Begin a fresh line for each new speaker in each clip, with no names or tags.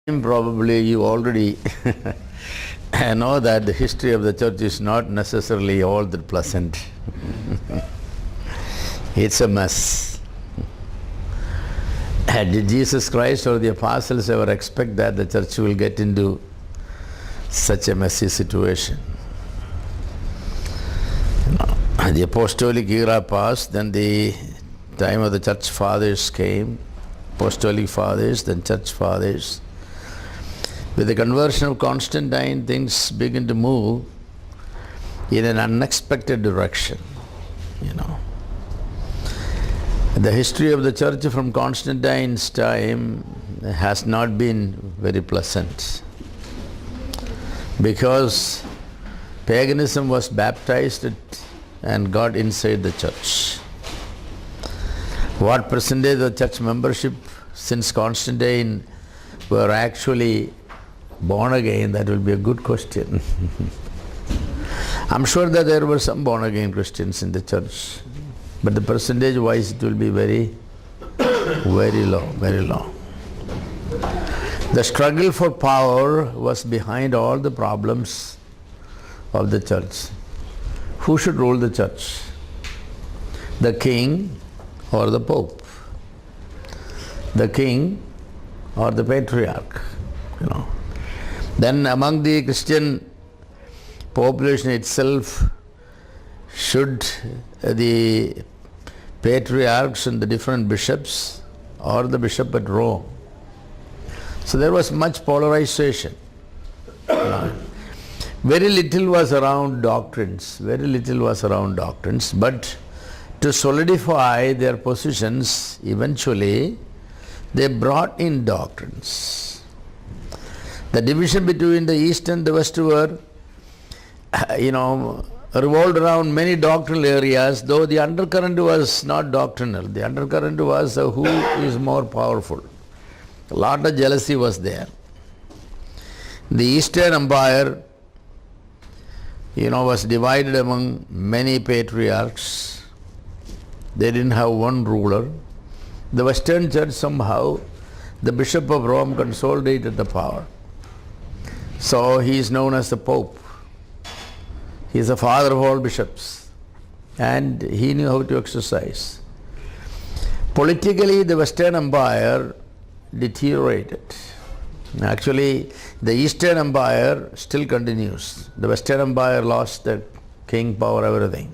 Probably you already know that the history of the church is not necessarily all that pleasant. It's a mess. Did Jesus Christ or the apostles ever expect that the church will get into such a messy situation? The apostolic era passed, then the time of the church fathers came, apostolic fathers, then church fathers. With the conversion of Constantine, things begin to move in an unexpected direction, The history of the church from Constantine's time has not been very pleasant because paganism was baptized and got inside the church. What percentage of church membership since Constantine were actually born again, that will be a good question. I'm sure that there were some born again Christians in the church, but the percentage wise it will be very low. The struggle for power was behind all the problems of the church. Who should rule the church? The king or the pope? The king or the patriarch? Then among the Christian population itself, should the patriarchs and the different bishops or the bishop at Rome? So there was much polarization. Very little was around doctrines, but to solidify their positions, eventually they brought in doctrines. The division between the East and the West were, revolved around many doctrinal areas, though the undercurrent was not doctrinal. The undercurrent was who is more powerful. A lot of jealousy was there. The Eastern Empire, was divided among many patriarchs. They didn't have one ruler. The Western Church somehow, the Bishop of Rome consolidated the power. So he is known as the Pope. He is the father of all bishops, and he knew how to exercise. Politically, the Western Empire deteriorated. Actually, the Eastern Empire still continues. The Western Empire lost the king power, everything.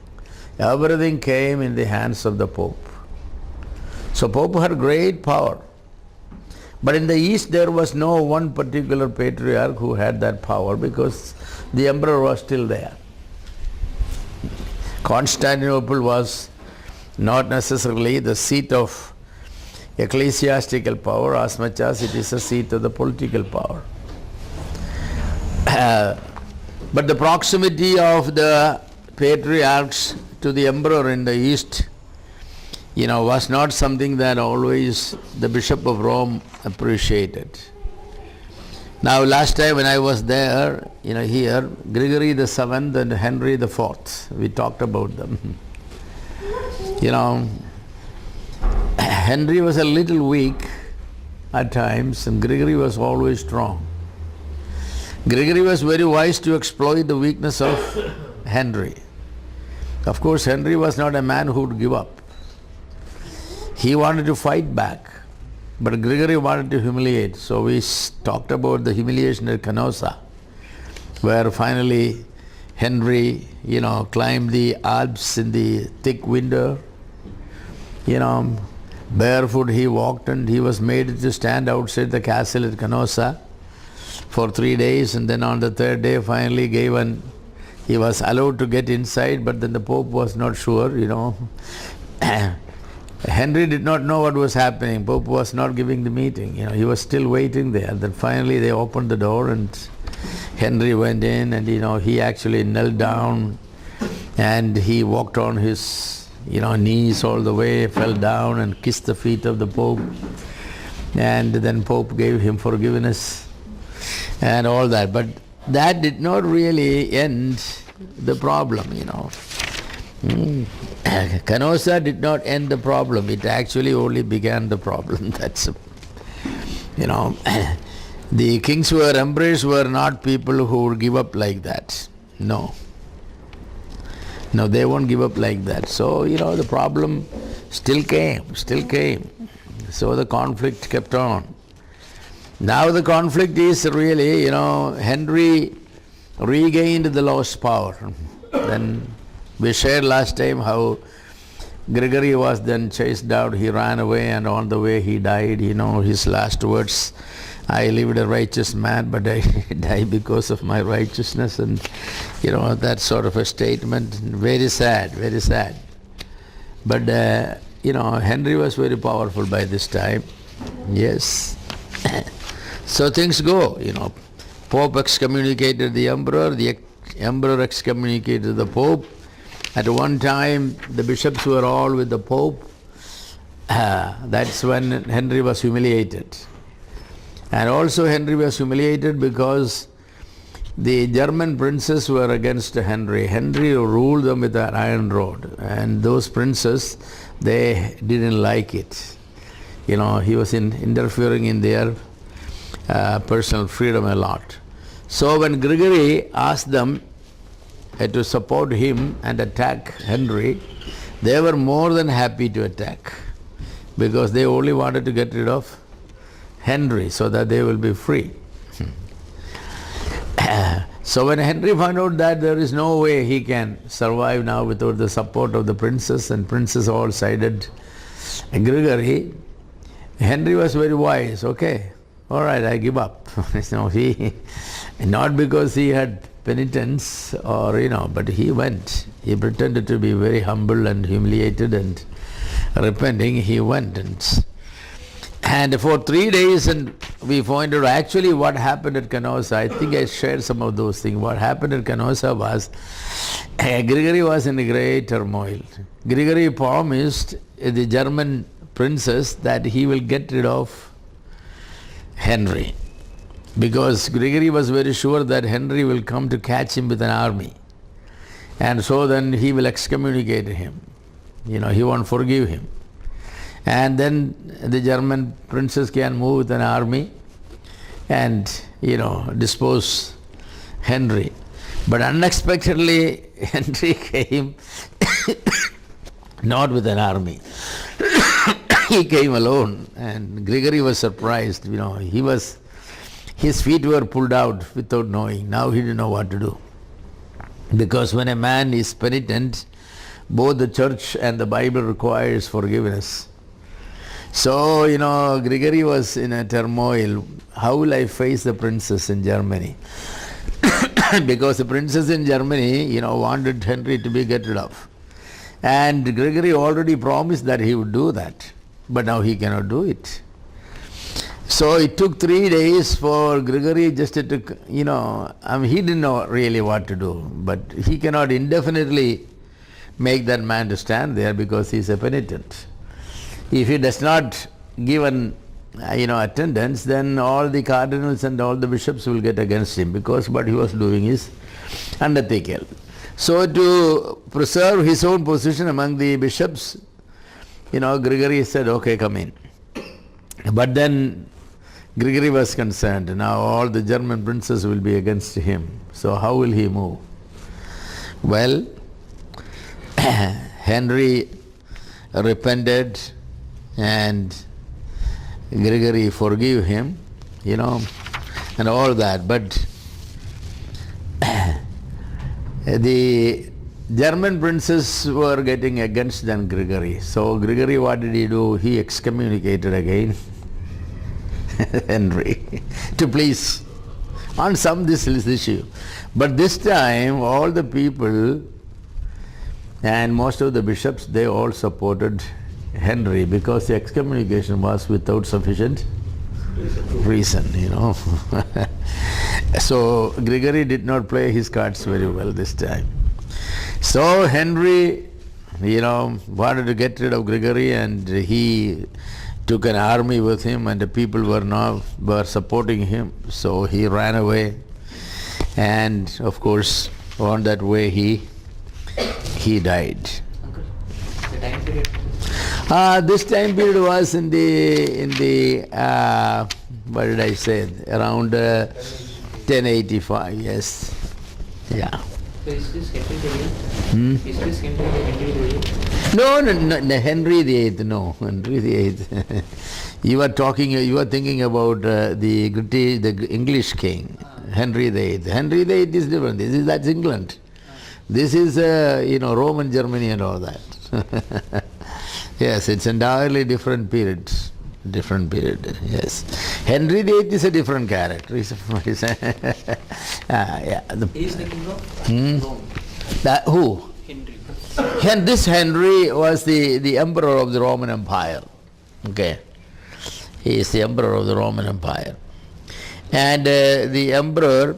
Everything came in the hands of the Pope. So Pope had great power. But in the East there was no one particular patriarch who had that power because the emperor was still there. Constantinople was not necessarily the seat of ecclesiastical power as much as it is a seat of the political power. But the proximity of the patriarchs to the emperor in the East was not something that always the Bishop of Rome appreciated. Now, last time when I was there, here, Gregory the Seventh and Henry the Fourth, we talked about them. Henry was a little weak at times, and Gregory was always strong. Gregory was very wise to exploit the weakness of Henry. Of course, Henry was not a man who would give up. He wanted to fight back, but Gregory wanted to humiliate. So we talked about the humiliation at Canossa, where finally Henry, climbed the Alps in the thick winter. Barefoot he walked, and he was made to stand outside the castle at Canossa for 3 days, and then on the third day finally he was allowed to get inside, but then the Pope was not sure, Henry did not know what was happening. Pope was not giving the meeting. He was still waiting there. Then finally they opened the door and Henry went in, and he actually knelt down and he walked on his knees all the way, fell down and kissed the feet of the Pope. And then Pope gave him forgiveness and all that. But that did not really end the problem, Canossa did not end the problem. It actually only began the problem. That's, The kings who were emperors were not people who would give up like that. No. No, they won't give up like that. So, the problem still came. So the conflict kept on. Now the conflict is really, Henry regained the lost power. Then we shared last time how Gregory was then chased out, he ran away, and on the way he died. His last words, I lived a righteous man, but I died because of my righteousness, and that sort of a statement. Very sad, very sad. But Henry was very powerful by this time. Yes. So things go, Pope excommunicated the emperor excommunicated the Pope. At one time, the bishops were all with the Pope. That's when Henry was humiliated. And also Henry was humiliated because the German princes were against Henry. Henry ruled them with an iron rod. And those princes, they didn't like it. He was interfering in their personal freedom a lot. So when Gregory asked them to support him and attack Henry, they were more than happy to attack, because they only wanted to get rid of Henry so that they will be free. So when Henry found out that there is no way he can survive now without the support of the princes, and princes all sided Gregory, Henry was very wise. Okay, all right, I give up. He, not because he had penitence or, but he went. He pretended to be very humble and humiliated and repenting. He went and for 3 days, and we found out actually what happened at Canossa. I think I shared some of those things. What happened at Canossa was Gregory was in a great turmoil. Gregory promised the German princes that he will get rid of Henry, because Gregory was very sure that Henry will come to catch him with an army, and so then he will excommunicate him. He won't forgive him. And then the German princes can move with an army and, dispose Henry. But unexpectedly, Henry came not with an army. He came alone, and Gregory was surprised. His feet were pulled out without knowing. Now he didn't know what to do. Because when a man is penitent, both the church and the Bible requires forgiveness. So, Gregory was in a turmoil. How will I face the princes in Germany? Because the princes in Germany, wanted Henry to be get rid of. And Gregory already promised that he would do that. But now he cannot do it. So it took 3 days for Gregory just to, he didn't know really what to do. But he cannot indefinitely make that man to stand there because he is a penitent. If he does not give an attendance, then all the cardinals and all the bishops will get against him, because what he was doing is unethical. So to preserve his own position among the bishops, Gregory said, okay, come in. But then Gregory was concerned. Now all the German princes will be against him. So how will he move? Well, Henry repented and Gregory forgave him, and all that. But the German princes were getting against than Gregory. So Gregory, what did he do? He excommunicated again Henry to please on this issue. But this time all the people and most of the bishops, they all supported Henry, because the excommunication was without sufficient reason. So Gregory did not play his cards very well this time. So Henry, wanted to get rid of Gregory, and he took an army with him, and the people were supporting him. So he ran away, and of course on that way he died.
The time period.
This time period was in the what did I say? Around 1085, yes. Yeah.
So is this Henry the Eighth? Is this Henry the Eighth?
No, Henry VIII, no, Henry VIII. You are thinking about the English king, Henry VIII. Henry VIII is different. That's England. This is, Roman Germany and all that. Yes, it's entirely different period. Different period, yes. Henry VIII is a different character.
He is the king of Rome.
Who?
Henry.
This Henry was the emperor of the Roman Empire. Okay. He is the emperor of the Roman Empire. And the emperor,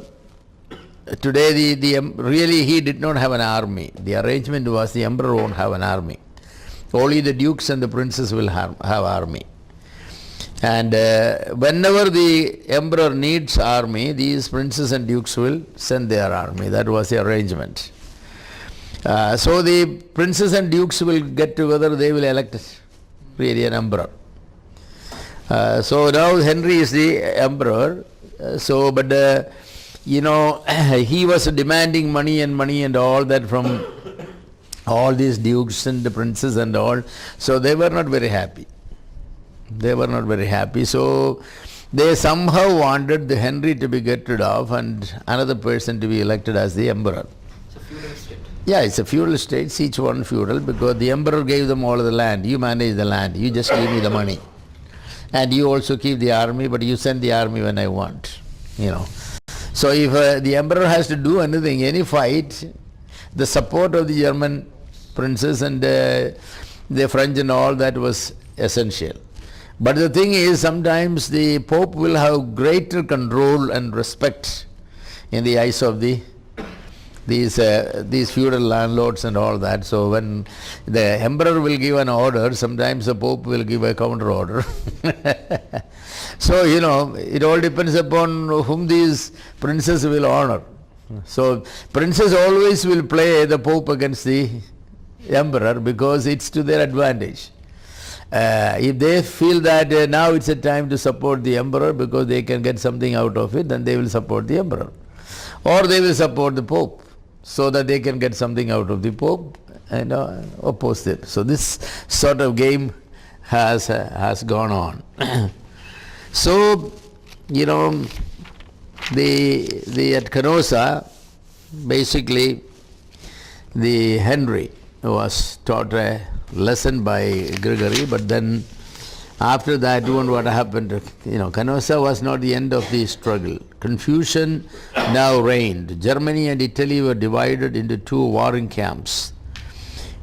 today really he did not have an army. The arrangement was the emperor won't have an army. Only the dukes and the princes will have army. And whenever the emperor needs army, these princes and dukes will send their army. That was the arrangement. So the princes and dukes will get together, they will elect really an emperor. So now Henry is the emperor. He was demanding money and all that from all these dukes and the princes and all. So they were not very happy. So they somehow wanted the Henry to be get rid of and another person to be elected as the emperor.
It's a feudal state.
Yeah, it's a feudal state, each one feudal, because the emperor gave them all the land. You manage the land, you just give me the money. And you also keep the army, but you send the army when I want, So if the emperor has to do anything, any fight, the support of the German princes and the French and all that was essential. But the thing is, sometimes the Pope will have greater control and respect in the eyes of these feudal landlords and all that. So when the emperor will give an order, sometimes the Pope will give a counter order. So, it all depends upon whom these princes will honor. So princes always will play the Pope against the emperor because it's to their advantage. If they feel that now it's a time to support the emperor because they can get something out of it, then they will support the emperor. Or they will support the Pope so that they can get something out of the Pope and oppose it. So this sort of game has gone on. So, at Canossa, basically the Henry was taught a lesson by Gregory, but then after that, what happened? Canossa was not the end of the struggle. Confusion now reigned. Germany and Italy were divided into two warring camps.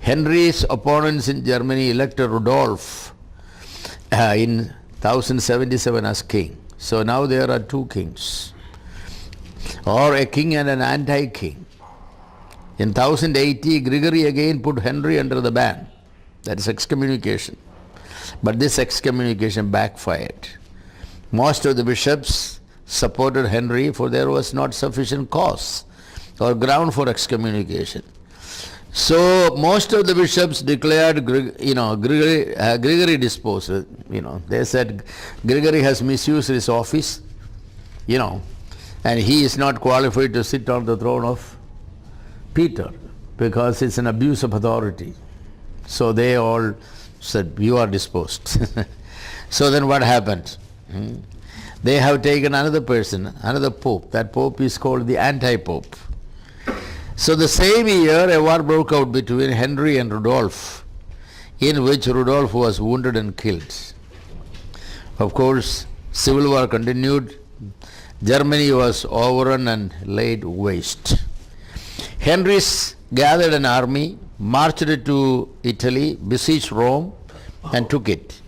Henry's opponents in Germany elected Rudolf in 1077 as king. So now there are two kings, or a king and an anti-king. In 1080, Gregory again put Henry under the ban. That is excommunication. But this excommunication backfired. Most of the bishops supported Henry, for there was not sufficient cause or ground for excommunication. So most of the bishops declared Gregory disposed. They said Gregory has misused his office, and he is not qualified to sit on the throne of Peter because it's an abuse of authority. So they all said, you are disposed. So then what happened? They have taken another person, another pope. That pope is called the anti-pope. So the same year a war broke out between Henry and Rudolf, in which Rudolf was wounded and killed. Of course, civil war continued. Germany was overrun and laid waste. Henry gathered an army, marched to Italy, besieged Rome, and took it.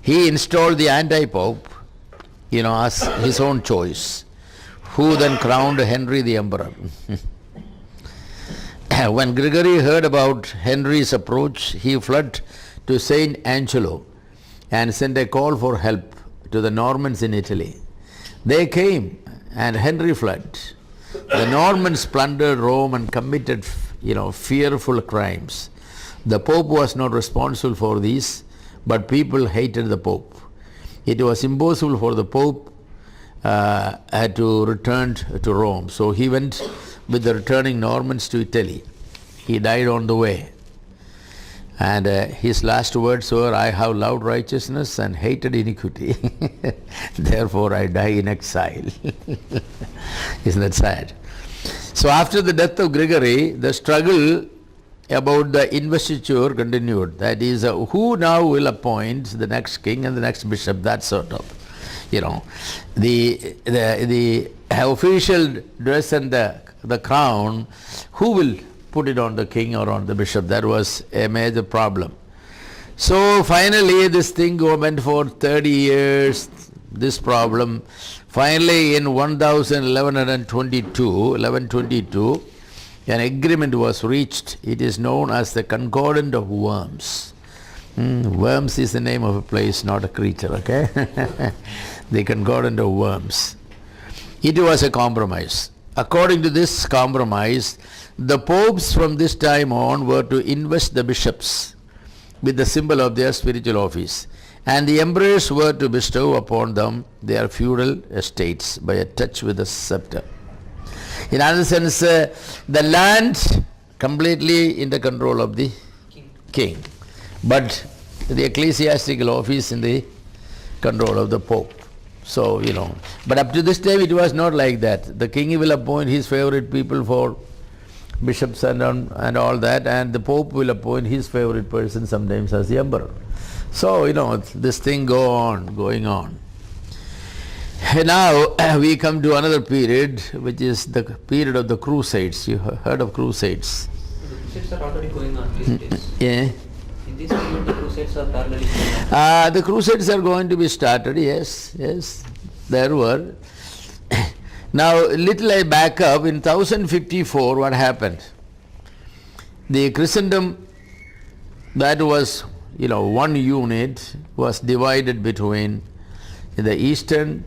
He installed the anti-pope, as his own choice, who then crowned Henry the emperor. When Gregory heard about Henry's approach, he fled to Saint Angelo and sent a call for help to the Normans in Italy. They came and Henry fled. The Normans plundered Rome and committed, fearful crimes. The Pope was not responsible for these, but people hated the Pope. It was impossible for the Pope had to return to Rome. So he went with the returning Normans to Italy. He died on the way. And his last words were, I have loved righteousness and hated iniquity. Therefore I die in exile. Isn't that sad? So after the death of Gregory, the struggle about the investiture continued. That is, who now will appoint the next king and the next bishop, that sort of. The official dress and the crown, who will put it on the king or on the bishop? That was a major problem. So finally this thing went for 30 years, this problem. Finally in 1122, an agreement was reached. It is known as the Concordat of Worms. Worms is the name of a place, not a creature, okay? The Concordat of Worms. It was a compromise. According to this compromise, the popes from this time on were to invest the bishops with the symbol of their spiritual office, and the emperors were to bestow upon them their feudal estates by a touch with a scepter. In other sense, the land completely in the control of the king, but the ecclesiastical office in the control of the pope. So, but up to this time it was not like that. The king will appoint his favorite people for bishops and all that, and the pope will appoint his favorite person sometimes as the emperor. So, this thing going on. Now we come to another period, which is the period of the Crusades. You heard of Crusades?
The Crusades are already going on these days.
Yeah.
In this period, the Crusades are parallelly going on.
The Crusades are going to be started, yes, there were. Now, little I back up, in 1054, what happened? The Christendom, that was, one unit, was divided between the Eastern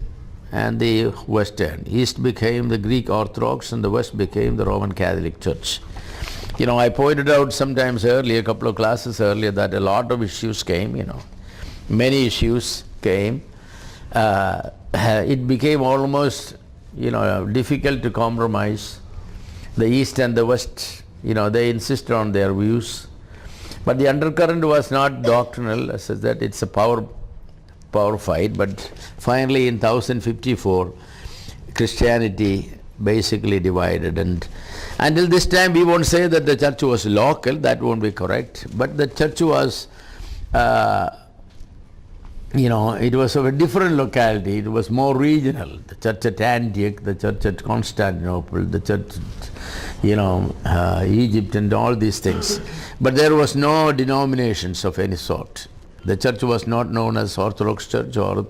and the Western. East became the Greek Orthodox and the West became the Roman Catholic Church. I pointed out sometimes earlier, a couple of classes earlier, that a lot of issues came, many issues came. It became almost, difficult to compromise. The East and the West, they insisted on their views. But the undercurrent was not doctrinal, as that it's a power fight. But finally in 1054, Christianity basically divided, and until this time we won't say that the church was local, that won't be correct, but the church was it was of a different locality. It was more regional. The church at Antioch, the church at Constantinople, the church at Egypt, and all these things. But there was no denominations of any sort. The church was not known as Orthodox Church or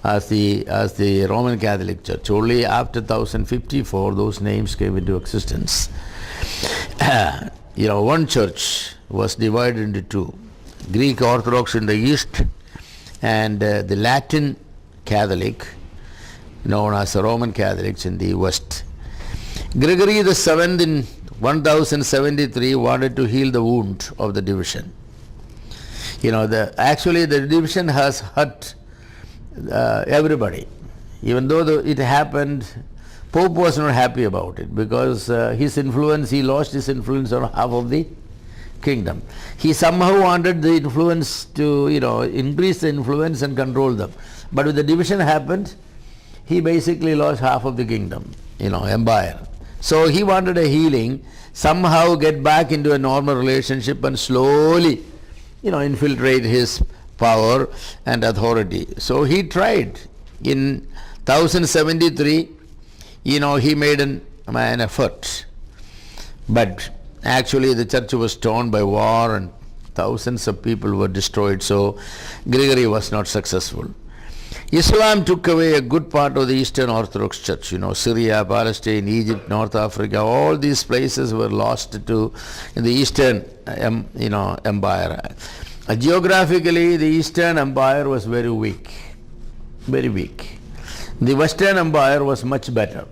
as the Roman Catholic Church. Only after 1054 those names came into existence. One church was divided into two: Greek Orthodox in the east and the Latin Catholic, known as the Roman Catholics, in the west. Gregory the Seventh in 1073 wanted to heal the wound of the division. Actually the division has hurt everybody. Even though it happened, Pope was not happy about it, because he lost his influence on half of the kingdom. He somehow wanted the influence to, increase the influence and control them. But when the division happened, he basically lost half of the kingdom, empire. So he wanted a healing, somehow get back into a normal relationship and slowly infiltrate his power and authority. So he tried. In 1073, he made an effort. But actually the church was torn by war and thousands of people were destroyed. So Gregory was not successful. Islam took away a good part of the Eastern Orthodox Church. Syria, Palestine, Egypt, North Africa, all these places were lost to the Eastern empire. Geographically, the Eastern Empire was very weak. The Western Empire was much better.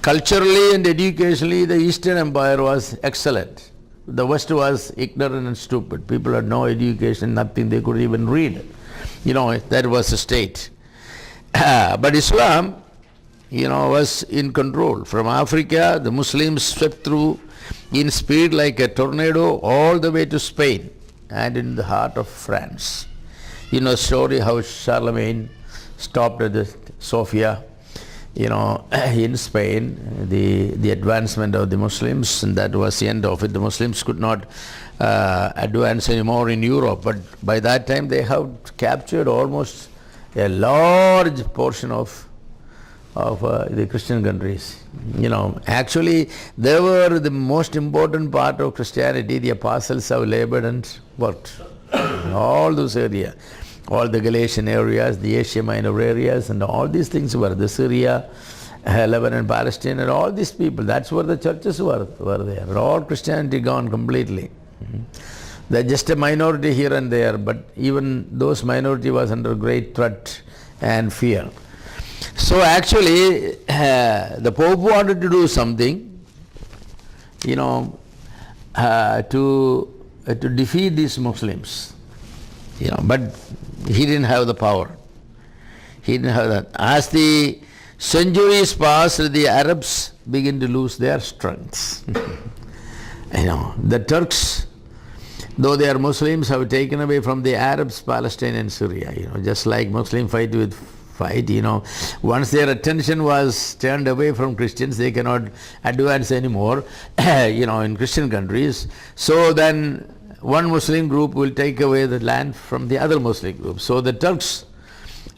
Culturally and educationally, the Eastern Empire was excellent. The West was ignorant and stupid. People had no education, nothing, they could even read. That was the state. But Islam was in control. From Africa, the Muslims swept through in speed like a tornado all the way to Spain and in the heart of France. Story how Charlemagne stopped at the Sofia, in Spain, the advancement of the Muslims, and that was the end of it. The Muslims could not advance anymore in Europe, but by that time they have captured almost a large portion of the Christian countries. Actually they were the most important part of Christianity. The apostles have labored and worked in all those areas, all the Galatian areas, the Asia Minor areas, and all these things were the Syria, Lebanon, Palestine, and all these people. That's where the churches were there. All Christianity gone completely. They're just a minority here and there, but even those minority was under great threat and fear. So actually, the Pope wanted to do something, to defeat these Muslims, but he didn't have the power. He didn't have that. As the centuries passed, the Arabs begin to lose their strength. The Turks, though they are Muslims, have taken away from the Arabs Palestine and Syria. Just like Muslim fight with fight. Once their attention was turned away from Christians, they cannot advance anymore, in Christian countries. So then one Muslim group will take away the land from the other Muslim group. So the Turks,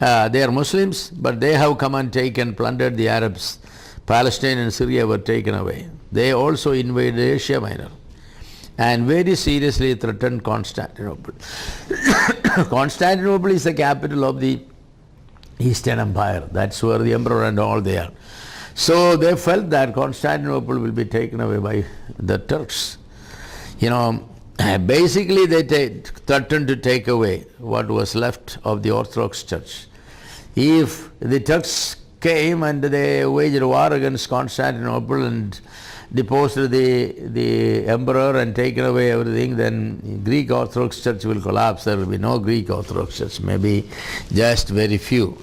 they are Muslims, but they have come and taken, plundered the Arabs. Palestine and Syria were taken away. They also invaded Asia Minor and very seriously threatened Constantinople. Constantinople is the capital of the Eastern Empire. That's where the emperor and all they are. So they felt that Constantinople will be taken away by the Turks. Basically they threatened to take away what was left of the Orthodox Church. If the Turks came and they waged war against Constantinople and deposed the emperor and taken away everything, then Greek Orthodox Church will collapse. There will be no Greek Orthodox Church, maybe just very few.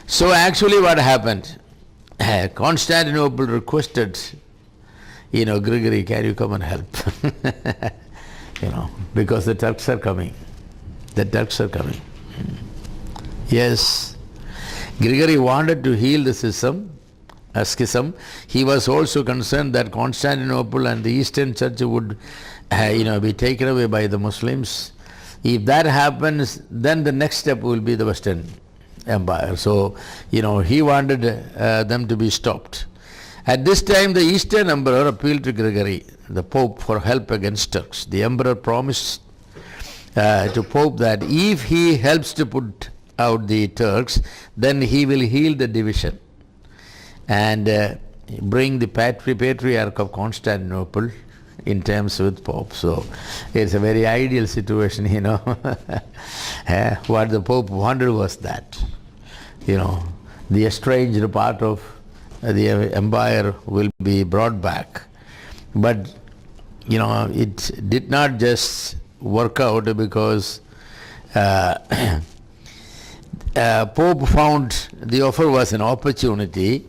So actually what happened, Constantinople requested, Gregory, can you come and help? Because the Turks are coming. The Turks are coming. Yes, Gregory wanted to heal the schism. He was also concerned that Constantinople and the Eastern Church would be taken away by the Muslims. If that happens, then the next step will be the Western Empire. So, he wanted them to be stopped. At this time, the Eastern Emperor appealed to Gregory, the Pope, for help against Turks. The Emperor promised to Pope that if he helps to put out the Turks, then he will heal the division and bring the Patriarch of Constantinople in terms with Pope. So it's a very ideal situation, What the Pope wanted was that, the estranged part of the empire will be brought back. But, it did not just work out because Pope found the offer was an opportunity,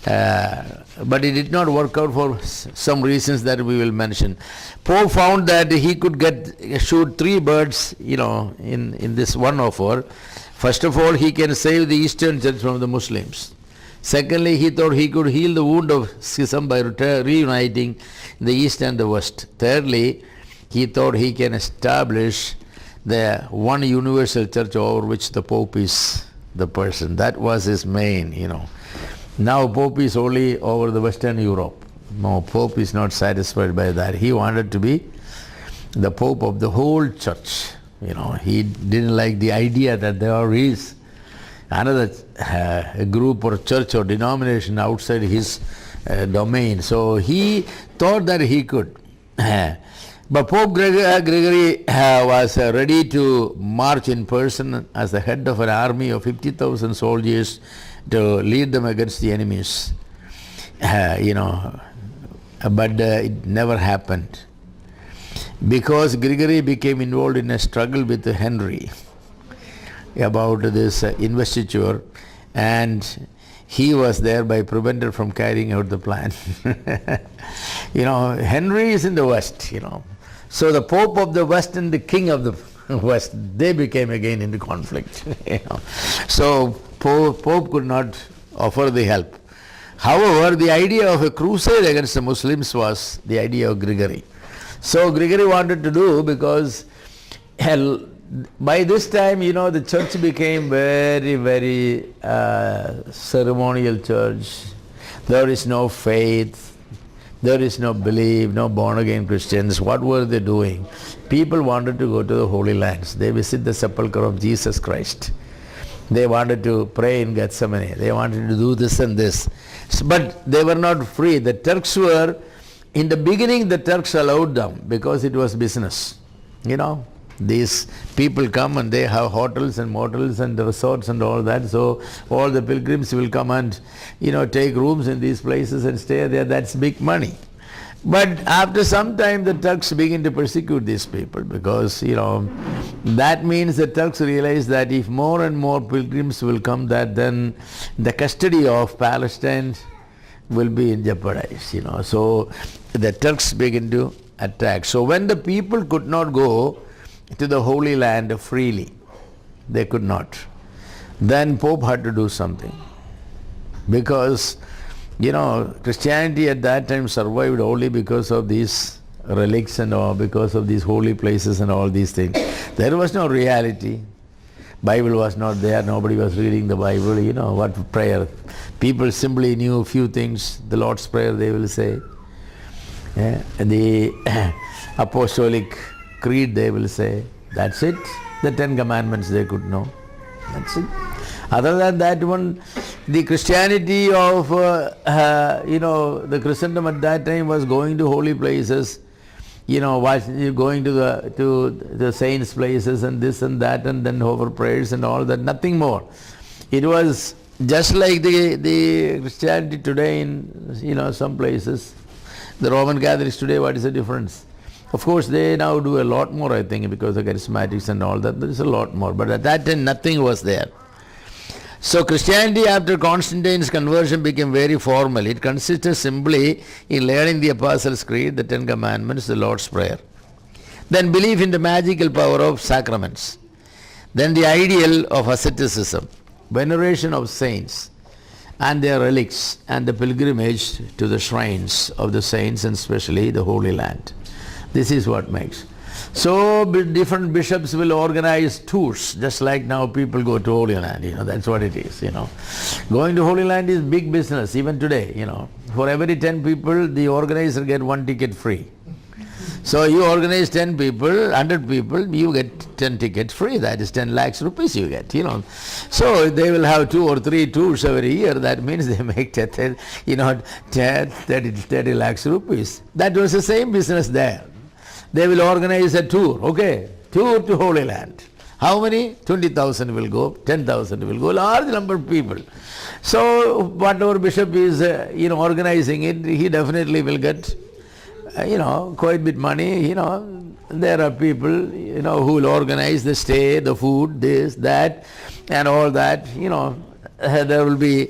but it did not work out for some reasons that we will mention. Pope found that he could shoot three birds, in this one offer. First of all, he can save the Eastern Church from the Muslims. Secondly, he thought he could heal the wound of schism by reuniting the East and the West. Thirdly, he thought he can establish the one universal church over which the Pope is the person. That was his main, Now Pope is only over the Western Europe. No, Pope is not satisfied by that. He wanted to be the Pope of the whole church. He didn't like the idea that there is another group or church or denomination outside his domain. So he thought that he could. But Pope Gregory was ready to march in person as the head of an army of 50,000 soldiers to lead them against the enemies. But it never happened. Because Gregory became involved in a struggle with Henry about this investiture, and he was thereby prevented from carrying out the plan. Henry is in the West, So the Pope of the West and the King of the West, they became again into conflict. So Pope could not offer the help. However, the idea of a crusade against the Muslims was the idea of Gregory. So Gregory wanted to do, because by this time, the church became very, very ceremonial church. There is no faith, there is no belief, no born-again Christians. What were they doing? People wanted to go to the Holy Lands. They visit the sepulchre of Jesus Christ. They wanted to pray in Gethsemane. They wanted to do this and this. But they were not free. The Turks were, in the beginning the Turks allowed them because it was business. These people come and they have hotels and motels and resorts and all that. So all the pilgrims will come and, take rooms in these places and stay there. That's big money. But after some time the Turks begin to persecute these people because, that means the Turks realize that if more and more pilgrims will come, that then the custody of Palestine will be jeopardized, So the Turks begin to attack. So when the people could not go to the Holy Land freely, they could not, then Pope had to do something. Because Christianity at that time survived only because of these relics and all, because of these holy places and all these things. There was no reality. Bible was not there. Nobody was reading the Bible. What prayer? People simply knew a few things. The Lord's Prayer, they will say. The Apostolic Creed, they will say. That's it. The 10 Commandments they could know. That's it. Other than that one, the Christianity of, the Christendom at that time was going to holy places, going to the saints' places and this and that, and then over prayers and all that, nothing more. It was just like the Christianity today in, some places. The Roman Catholics today, what is the difference? Of course, they now do a lot more, I think, because of charismatics and all that. There is a lot more. But at that time, nothing was there. So Christianity after Constantine's conversion became very formal. It consisted simply in learning the Apostles' Creed, the 10 Commandments, the Lord's Prayer. Then belief in the magical power of sacraments. Then the ideal of asceticism, veneration of saints and their relics, and the pilgrimage to the shrines of the saints and especially the Holy Land. This is what makes. So different bishops will organize tours, just like now people go to Holy Land, that's what it is, Going to Holy Land is big business, even today, For every 10 people, the organizer get 1 ticket free. So you organize 10 people, 100 people, you get 10 tickets free. That is 10 lakhs rupees you get, So they will have 2 or 3 tours every year. That means they make 30 lakhs rupees. That was the same business there. They will organize a tour, tour to Holy Land. How many? 20,000 will go, 10,000 will go, large number of people. So whatever bishop is, organizing it, he definitely will get, quite a bit money, There are people, who will organize the stay, the food, this, that, and all that, There will be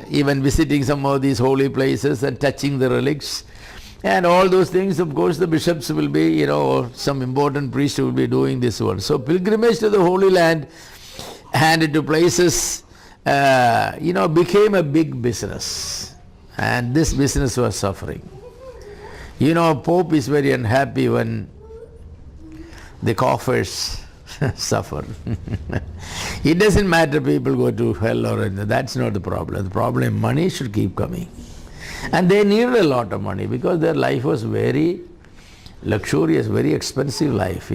even visiting some of these holy places and touching the relics. And all those things, of course, the bishops will be, some important priest will be doing this one. So pilgrimage to the Holy Land and to places, became a big business. And this business was suffering. Pope is very unhappy when the coffers suffer. It doesn't matter people go to hell or anything. That's not the problem. The problem, money should keep coming. And they needed a lot of money because their life was very luxurious, very expensive life,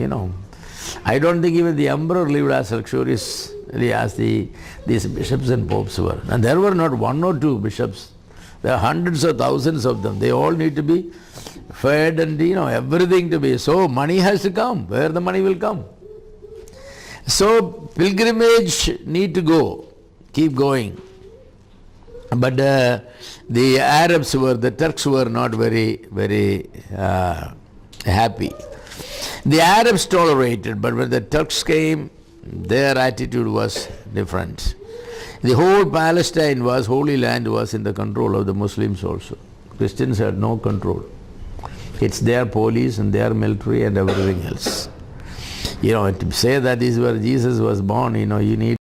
I don't think even the emperor lived as luxuriously as these bishops and popes were. And there were not 1 or 2 bishops. There are hundreds or thousands of them. They all need to be fed and, everything to be. So money has to come. Where the money will come? So pilgrimage need to go, keep going. But the Arabs the Turks were not very, very happy. The Arabs tolerated, but when the Turks came, their attitude was different. The whole Palestine was, Holy Land was in the control of the Muslims also. Christians had no control. It's their police and their military and everything else. To say that is where Jesus was born, you need